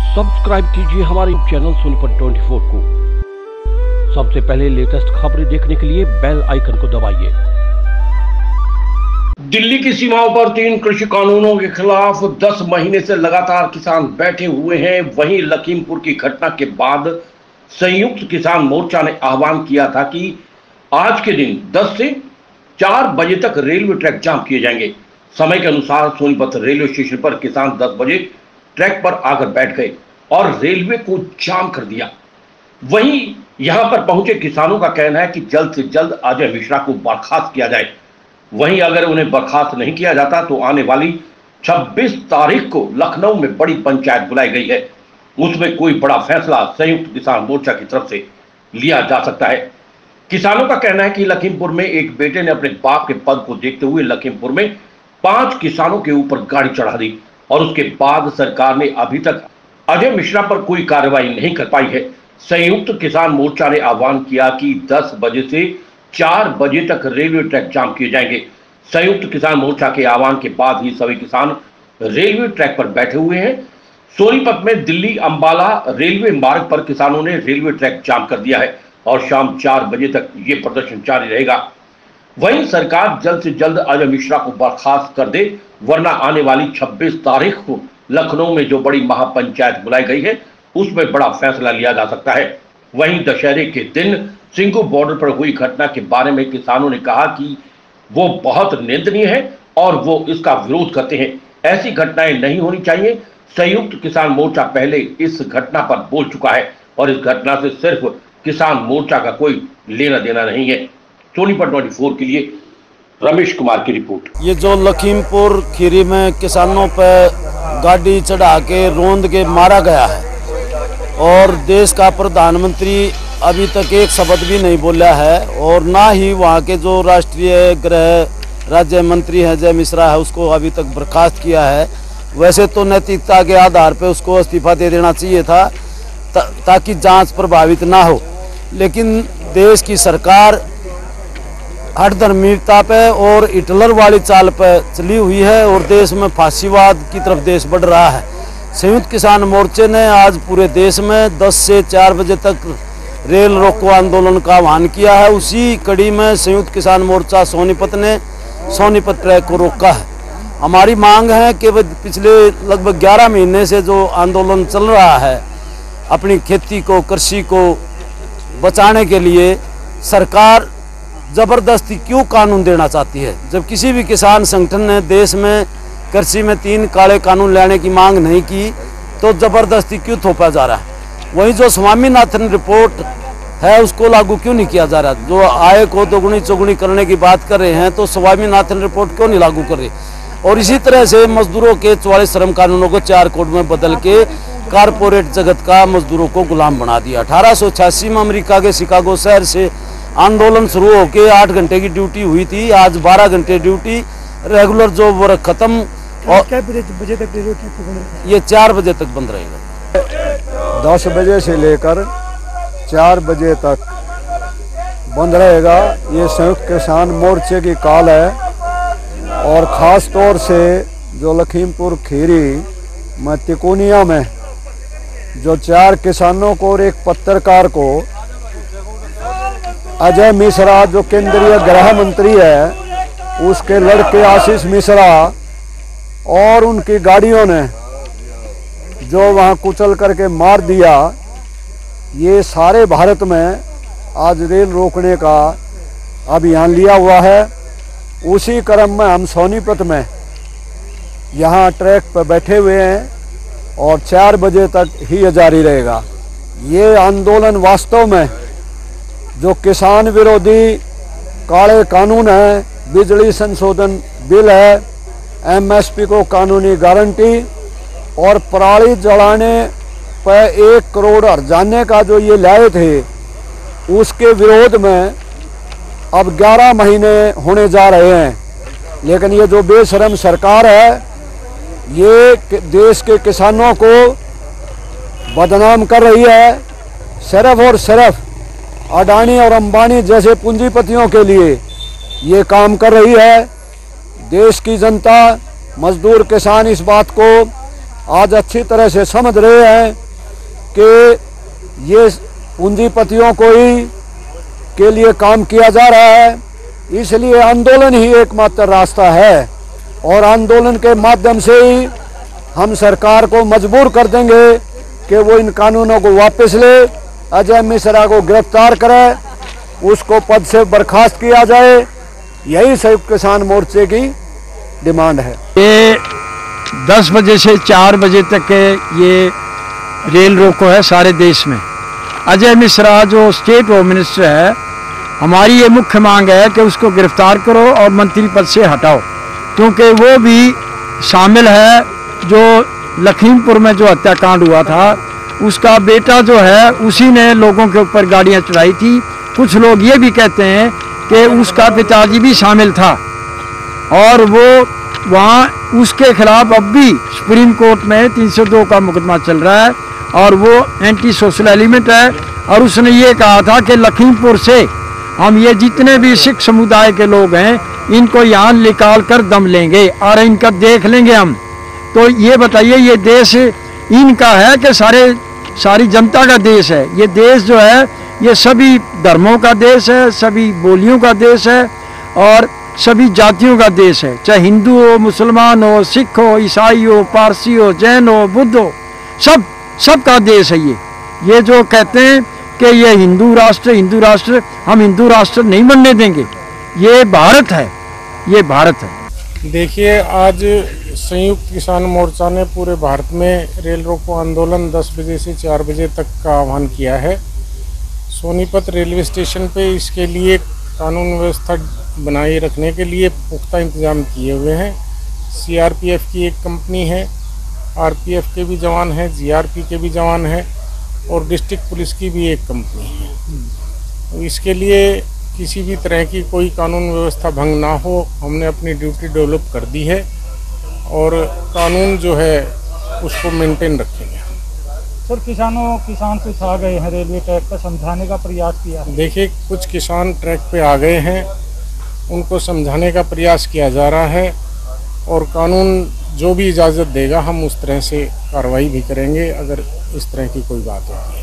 Subscribe कीजिए हमारे channel Sonipat 24 को। सबसे पहले लेटेस्ट खबरें देखने के लिए बेल आइकन को दबाइए। दिल्ली की सीमाओं पर 3 कृषि कानूनों के खिलाफ 10 महीने से लगातार किसान बैठे हुए हैं। वहीं लखीमपुर की घटना के बाद संयुक्त किसान मोर्चा ने आह्वान किया था कि आज के दिन 10 से 4 बजे तक रेलवे ट्रैक जाम किए जाएंगे। समय के अनुसार सोनीपत रेलवे स्टेशन पर किसान 10 बजे ट्रैक पर आकर बैठ गए और रेलवे को जाम कर दिया। वहीं यहां पर पहुंचे किसानों का कहना है कि जल्द से जल्द अजय मिश्रा को बर्खास्त किया जाए। वहीं अगर उन्हें बर्खास्त नहीं किया जाता तो आने वाली 26 तारीख को लखनऊ में बड़ी पंचायत बुलाई गई है। उसमें कोई बड़ा फैसला संयुक्त किसान मोर्चा की तरफ से लिया जा सकता है। किसानों का कहना है कि लखीमपुर में एक बेटे ने अपने बाप के पद को देखते हुए लखीमपुर में 5 किसानों के ऊपर गाड़ी चढ़ा दी और उसके बाद सरकार ने अभी तक अजय मिश्रा पर कोई कार्रवाई नहीं कर पाई है। संयुक्त किसान मोर्चा ने आह्वान किया कि 10 बजे से 4 बजे तक रेलवे ट्रैक जाम किए जाएंगे। संयुक्त किसान मोर्चा के आह्वान के बाद ही सभी किसान रेलवे ट्रैक पर बैठे हुए हैं। सोनीपत में दिल्ली अंबाला रेलवे मार्ग पर किसानों ने रेलवे ट्रैक जाम कर दिया है और शाम 4 बजे तक ये प्रदर्शन जारी रहेगा। वहीं सरकार जल्द से जल्द अजय मिश्रा को बर्खास्त कर दे, वरना आने वाली 26 तारीख को लखनऊ में जो बड़ी महापंचायत बुलाई गई है उसमें बड़ा फैसला लिया जा सकता है। वहीं दशहरे के दिन सिंघू बॉर्डर पर हुई घटना के बारे में किसानों ने कहा कि वो बहुत निंदनीय है और वो इसका विरोध करते हैं। ऐसी घटनाएं नहीं होनी चाहिए। संयुक्त किसान मोर्चा पहले इस घटना पर बोल चुका है और इस घटना से सिर्फ किसान मोर्चा का कोई लेना देना नहीं है। सोनीपत 24 के लिए रमेश कुमार की रिपोर्ट। ये जो लखीमपुर खीरी में किसानों पर गाड़ी चढ़ा के रोंद के मारा गया है और देश का प्रधानमंत्री अभी तक एक शब्द भी नहीं बोला है और ना ही वहाँ के जो राष्ट्रीय गृह राज्य मंत्री हैं अजय मिश्रा है उसको अभी तक बर्खास्त किया है। वैसे तो नैतिकता के आधार पर उसको इस्तीफा दे देना चाहिए था ताकि जांच प्रभावित ना हो, लेकिन देश की सरकार हठधर्मिता पे और हिटलर वाली चाल पे चली हुई है और देश में फांसीवाद की तरफ देश बढ़ रहा है। संयुक्त किसान मोर्चे ने आज पूरे देश में 10 से 4 बजे तक रेल रोको आंदोलन का आह्वान किया है। उसी कड़ी में संयुक्त किसान मोर्चा सोनीपत ने सोनीपत ट्रैक को रोका है। हमारी मांग है कि पिछले लगभग 11 महीने से जो आंदोलन चल रहा है अपनी खेती को कृषि को बचाने के लिए सरकार जबरदस्ती क्यों कानून देना चाहती है। जब किसी भी किसान संगठन ने देश में कृषि में 3 काले कानून लाने की मांग नहीं की तो जबरदस्ती क्यों थोपा जा रहा है। वहीं जो स्वामीनाथन रिपोर्ट है उसको लागू क्यों नहीं किया जा रहा। जो आय को दोगुनी चौगुनी करने की बात कर रहे हैं तो स्वामीनाथन रिपोर्ट क्यों नहीं लागू कर रहे। और इसी तरह से मजदूरों के 44 श्रम कानूनों को 4 कोड में बदल के कारपोरेट जगत का मजदूरों को गुलाम बना दिया। 1886 में अमेरिका के शिकागो शहर से आंदोलन शुरू होकर 8 घंटे की ड्यूटी हुई थी। आज 12 घंटे ड्यूटी रेगुलर जो वर्क खत्म और बजे तक ये 4 बजे तक बंद रहेगा। 10 बजे से लेकर 4 बजे तक बंद रहेगा। ये संयुक्त किसान मोर्चे की कॉल है और ख़ास तौर से जो लखीमपुर खीरी में तिकोनिया में जो 4 किसानों को और एक पत्रकार को अजय मिश्रा जो केंद्रीय गृह मंत्री है उसके लड़के आशीष मिश्रा और उनकी गाड़ियों ने जो वहां कुचल करके मार दिया। ये सारे भारत में आज रेल रोकने का अभियान लिया हुआ है। उसी क्रम में हम सोनीपत में यहाँ ट्रैक पर बैठे हुए हैं और 4 बजे तक ही जारी रहेगा। ये आंदोलन वास्तव में जो किसान विरोधी काले कानून है, बिजली संशोधन बिल है, एमएसपी को कानूनी गारंटी और पराली जलाने पर 1 करोड़ हर्जाने का जो ये लाए थे उसके विरोध में अब 11 महीने होने जा रहे हैं। लेकिन ये जो बेशरम सरकार है ये देश के किसानों को बदनाम कर रही है। सिर्फ और सिर्फ अडानी और अंबानी जैसे पूंजीपतियों के लिए ये काम कर रही है। देश की जनता मजदूर किसान इस बात को आज अच्छी तरह से समझ रहे हैं कि ये पूंजीपतियों को ही के लिए काम किया जा रहा है, इसलिए आंदोलन ही एकमात्र रास्ता है और आंदोलन के माध्यम से ही हम सरकार को मजबूर कर देंगे कि वो इन कानूनों को वापस ले, अजय मिश्रा को गिरफ्तार करे, उसको पद से बर्खास्त किया जाए। यही संयुक्त किसान मोर्चे की डिमांड है। ये 10 बजे से 4 बजे तक के ये रेल रोको है सारे देश में। अजय मिश्रा जो स्टेट होम मिनिस्टर है, हमारी ये मुख्य मांग है कि उसको गिरफ्तार करो और मंत्री पद से हटाओ, क्योंकि वो भी शामिल है जो लखीमपुर में जो हत्याकांड हुआ था, उसका बेटा जो है उसी ने लोगों के ऊपर गाड़ियां चढ़ाई थी। कुछ लोग ये भी कहते हैं कि उसका पिताजी भी शामिल था और वो वहाँ उसके खिलाफ अब भी सुप्रीम कोर्ट में 302 का मुकदमा चल रहा है और वो एंटी सोशल एलिमेंट है। और उसने ये कहा था कि लखीमपुर से हम ये जितने भी सिख समुदाय के लोग हैं इनको यहाँ निकाल कर दम लेंगे और इनका देख लेंगे हम। तो ये बताइए, ये देश इनका है कि सारी जनता का देश है? ये देश जो है ये सभी धर्मों का देश है, सभी बोलियों का देश है और सभी जातियों का देश है, चाहे हिंदू हो, मुसलमान हो, सिख हो, ईसाई हो, पारसी हो, जैन हो, बुद्ध हो, सबका देश है ये जो कहते हैं कि ये हिंदू राष्ट्र, हम हिंदू राष्ट्र नहीं बनने देंगे। ये भारत है, ये भारत है। देखिए, आज संयुक्त किसान मोर्चा ने पूरे भारत में रेल रोको आंदोलन 10 बजे से 4 बजे तक का आह्वान किया है। सोनीपत रेलवे स्टेशन पे इसके लिए कानून व्यवस्था बनाए रखने के लिए पुख्ता इंतजाम किए हुए हैं। सीआरपीएफ की एक कंपनी है, आरपीएफ के भी जवान हैं, जीआरपी के भी जवान हैं और डिस्ट्रिक्ट पुलिस की भी एक कंपनी है। तो इसके लिए किसी भी तरह की कोई कानून व्यवस्था भंग ना हो, हमने अपनी ड्यूटी डेवलप कर दी है और कानून जो है उसको मेंटेन रखेंगे। सर, किसान कुछ आ गए हैं रेलवे ट्रैक पर, समझाने का प्रयास किया है? देखिए, कुछ किसान ट्रैक पे आ गए हैं, उनको समझाने का प्रयास किया जा रहा है और कानून जो भी इजाज़त देगा हम उस तरह से कार्रवाई भी करेंगे अगर इस तरह की कोई बात होती है।